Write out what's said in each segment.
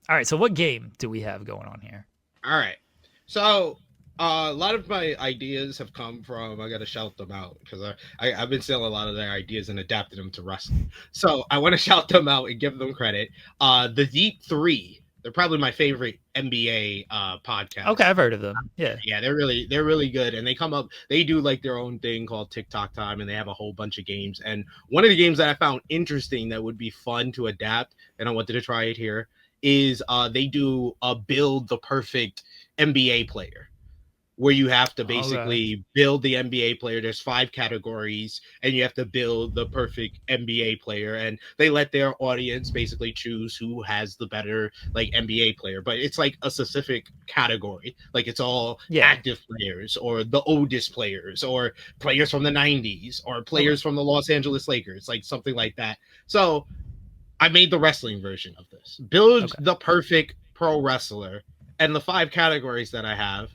All right. So what game do we have going on here? All right. So a lot of my ideas have come from. I got to shout them out because I've been stealing a lot of their ideas and adapting them to wrestling. So I want to shout them out and give them credit. The Deep Three. They're probably my favorite NBA Okay, podcast. I've heard of them. Yeah. Yeah, they're really good, and they come up. They do like their own thing called TikTok Time, and they have a whole bunch of games. And one of the games that I found interesting that would be fun to adapt, and I wanted to try it here, is they do a build the perfect NBA player where you have to Okay. basically build the NBA player. There's 5 categories, and you have to build the perfect NBA player. And they let their audience basically choose who has the better like NBA player. But it's like a specific category. Like it's all Yeah. active players, or the oldest players, or players from the '90s, or Okay. players from the Los Angeles Lakers, like something like that. So I made the wrestling version of this. Build Okay. the perfect pro wrestler. And the 5 categories that I have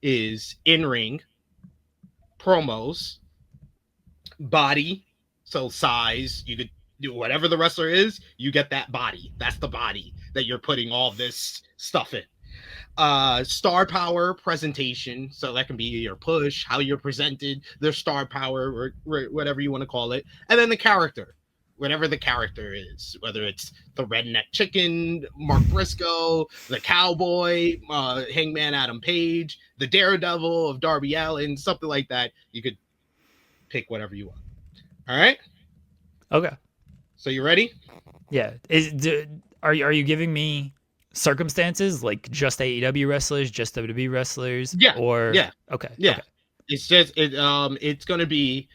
is in ring, promos, body, so size. You could do whatever the wrestler is, you get that body. That's the body that you're putting all this stuff in. Star power presentation, so that can be your push, how you're presented, their star power, or whatever you want to call it. And then the character, whatever the character is, whether it's the redneck chicken, Mark Briscoe, the cowboy, Hangman Adam Page, the daredevil of Darby Allin, something like that. You could pick whatever you want. All right. Okay. So you ready? Yeah. Are you giving me circumstances like just AEW wrestlers, just WWE wrestlers, Yeah. or Yeah. okay, Yeah. okay, It's just it's gonna be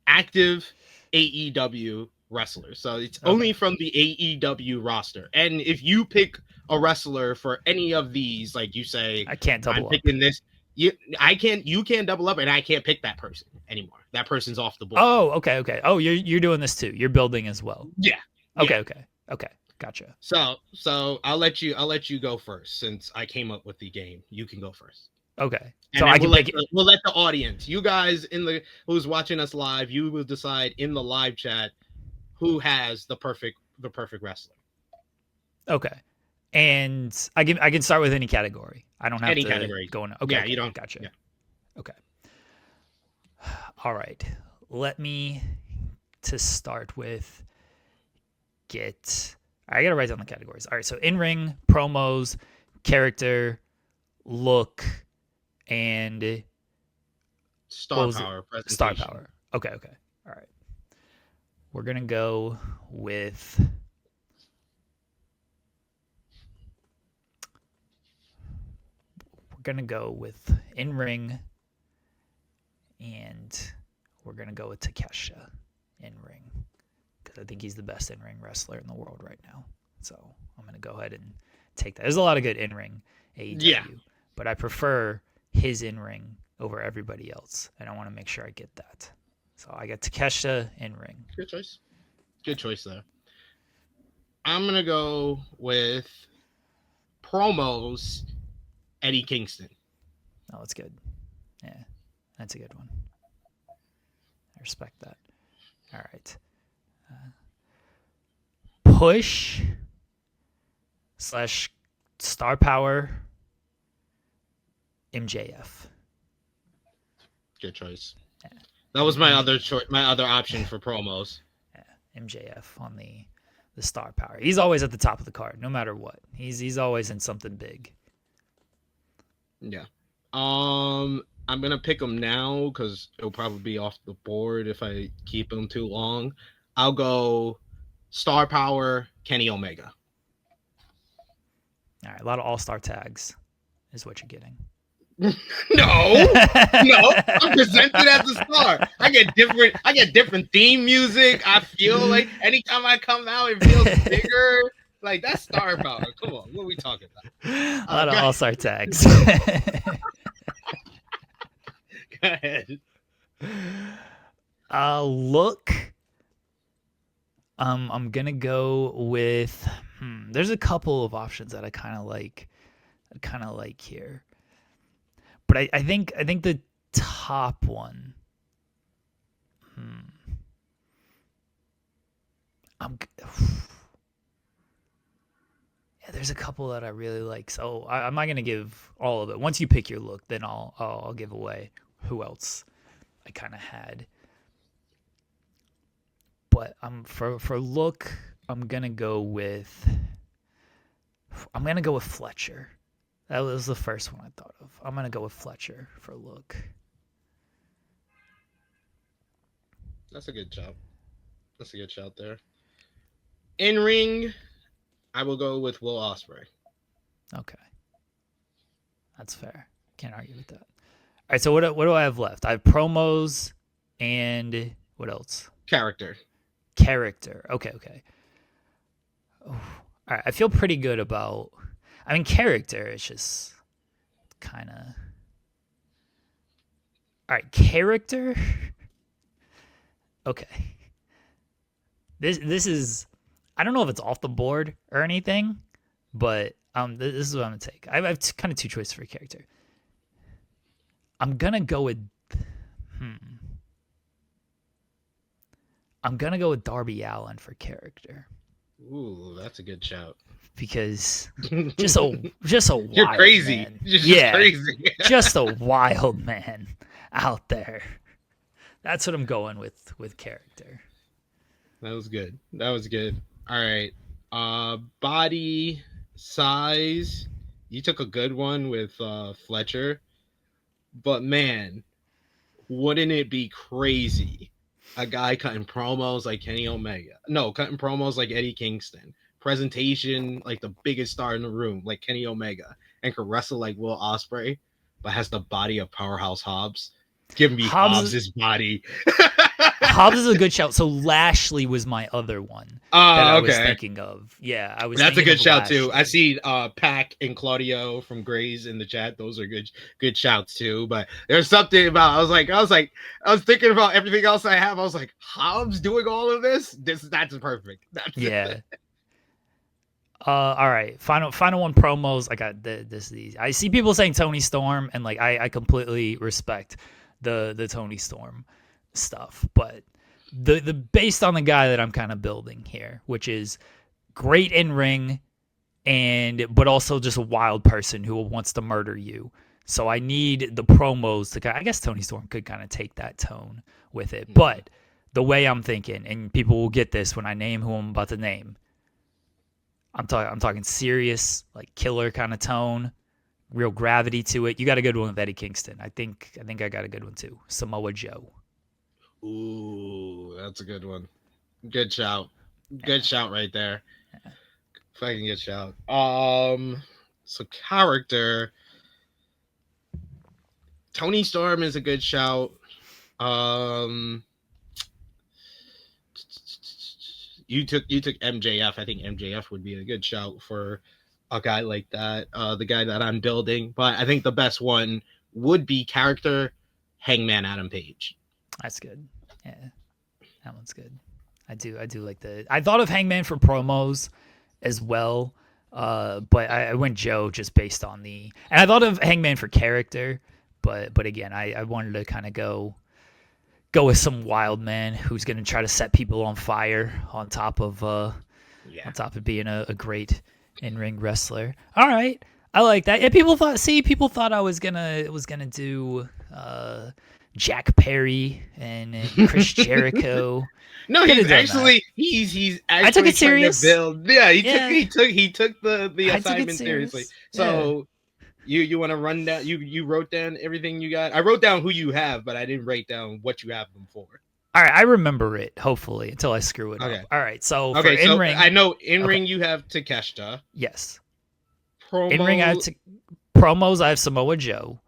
active AEW wrestlers. So it's okay. only from the AEW roster. And if you pick a wrestler for any of these, like you say, I can't I'm double up. picking this, you can't double up, and I can't pick that person anymore. That person's off the board. Oh, okay, okay. Oh, you're doing this too. You're building as well. Yeah. Yeah. Okay, okay, okay. Gotcha. So I'll let you go first since I came up with the game. You can go first. Okay. So And I then can pick it. we'll let the audience, you guys in the who's watching us live, you will decide in the live chat who has the perfect wrestler. Okay. And I can start with any category. I don't have Any to category. go in. Okay, Yeah, you okay. don't. Gotcha. Yeah. Okay. All right. Let me to start with get I gotta write down the categories. All right, so in ring, promos, character, look, and what Star was it? power Star presentation. power. Okay, okay. All right. We're gonna go with in ring, and we're gonna go with Takesha in ring because I think he's the best in ring wrestler in the world right now. So I'm gonna go ahead and take that. There's a lot of good in ring Yeah. AEW, but I prefer his in ring over everybody else, and I want to make sure I get that. So I got Takesha in ring. Good choice. Good choice there. I'm gonna go with promos Eddie Kingston. Oh, that's good. Yeah, that's a good one. I respect that. All right. Push slash star power MJF. Good choice. Yeah. That was my MJ, other choice, my other option for promos. yeah, MJF on the star power. He's always at the top of the card, no matter what. He's always in something big. Yeah. I'm gonna pick him now because it'll probably be off the board if I keep him too long. I'll go Star Power Kenny Omega. All right, a lot of all star tags is what you're getting. No, no, I'm presented as a star. I get different theme music. I feel like anytime I come out, it feels bigger. Like that's Star Power. Come on, what are we talking A about? lot of Go, all star tags. go ahead. Look. I'm gonna go with. There's a couple of options that I kind of like. Here, but I think the top one. I'm. there's a couple that I really like. So I'm not gonna give all of it. Once you pick your look, then I'll give away who else I kind of had. But for look, I'm gonna go with Fletcher. That was the first one I thought of. I'm gonna go with Fletcher for look. That's a good shout. That's a good shout there. In ring, I will go with Will Ospreay. Okay, that's fair. Can't argue with that. All right, so what do I have left? I have promos and what else? Character. Character. Okay. Oh, all right, I feel pretty good about. I mean, character. It's just kind of. All right, character. Okay. This is. I don't know if it's off the board or anything, but this is what I'm gonna take. I have kind of two choices for character. I'm gonna go with. I'm gonna go with Darby Allin for character. Ooh, that's a good shout. Because just a wild You're crazy. man. You're just crazy. Just a wild man out there. That's what I'm going with character. That was good. That was good. All right. Body size. You took a good one with Fletcher. But man, wouldn't it be crazy? A guy cutting promos like Kenny Omega. No, cutting promos like Eddie Kingston. Presentation like the biggest star in the room, like Kenny Omega, and can wrestle like Will Ospreay, but has the body of Powerhouse Hobbs. Give me Hobbs' body. Hobbs is a good shout. So Lashley was my other one that I was thinking of. Yeah, I was. That's a good shout Lashley. too. I see Pac and Claudio from Grays in the chat. Those are good shouts too. But there's something about I was thinking about everything else I have. I was like, Hobbs doing all of this? That's perfect. That's it. All right, final one promos. I got these. I see people saying Tony Storm, and like I completely respect the Tony Storm stuff, but the based on the guy that I'm kind of building here, which is great in ring, but also just a wild person who wants to murder you. So I need the promos to. I guess Tony Storm could kind of take that tone with it, but the way I'm thinking, and people will get this when I name who I'm about to name. I'm talking serious, like killer kind of tone, real gravity to it. You got a good one with Eddie Kingston. I think I got a good one too. Samoa Joe. Ooh, that's a good one. Good shout. Good shout right there. Yeah. Fucking good shout. So character. Tony Storm is a good shout. You took MJF. I think MJF would be a good shout for a guy like that. The guy that I'm building, but I think the best one would be character Hangman Adam Page. That's good. Yeah, that one's good. I do like the. I thought of Hangman for promos as well, but I went Joe just based on the. And I thought of Hangman for character, but again, I wanted to kind of go with some wild man who's going to try to set people on fire on top of being a great in-ring wrestler. All right. I like that. Yeah, people thought I was gonna do Jack Perry and Chris Jericho. No, he's actually I took it serious. Yeah, he took the assignment seriously. So you want to run down? You wrote down everything you got. I wrote down who you have, but I didn't write down what you have them for. All right, I remember it. Hopefully, until I screw it up. All right, so for in ring, I know in ring you have Takeshita. Yes. In ring, I have promos. I have Samoa Joe.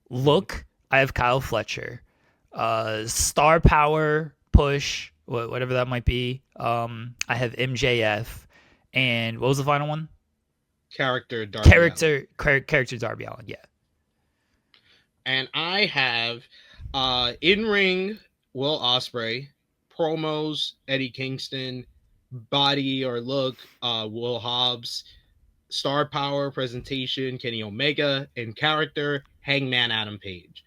Look, I have Kyle Fletcher. Star power push, whatever that might be. I have MJF, and what was the final one? Character Darby Allin, yeah. And I have in ring Will Ospreay, promos Eddie Kingston, body or look Will Hobbs, star power presentation Kenny Omega, and character Hangman Adam Page.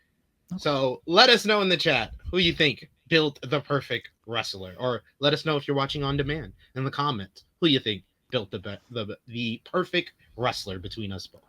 Okay. So let us know in the chat who you think built the perfect wrestler, or let us know if you're watching on demand in the comments who you think built the perfect wrestler between us both.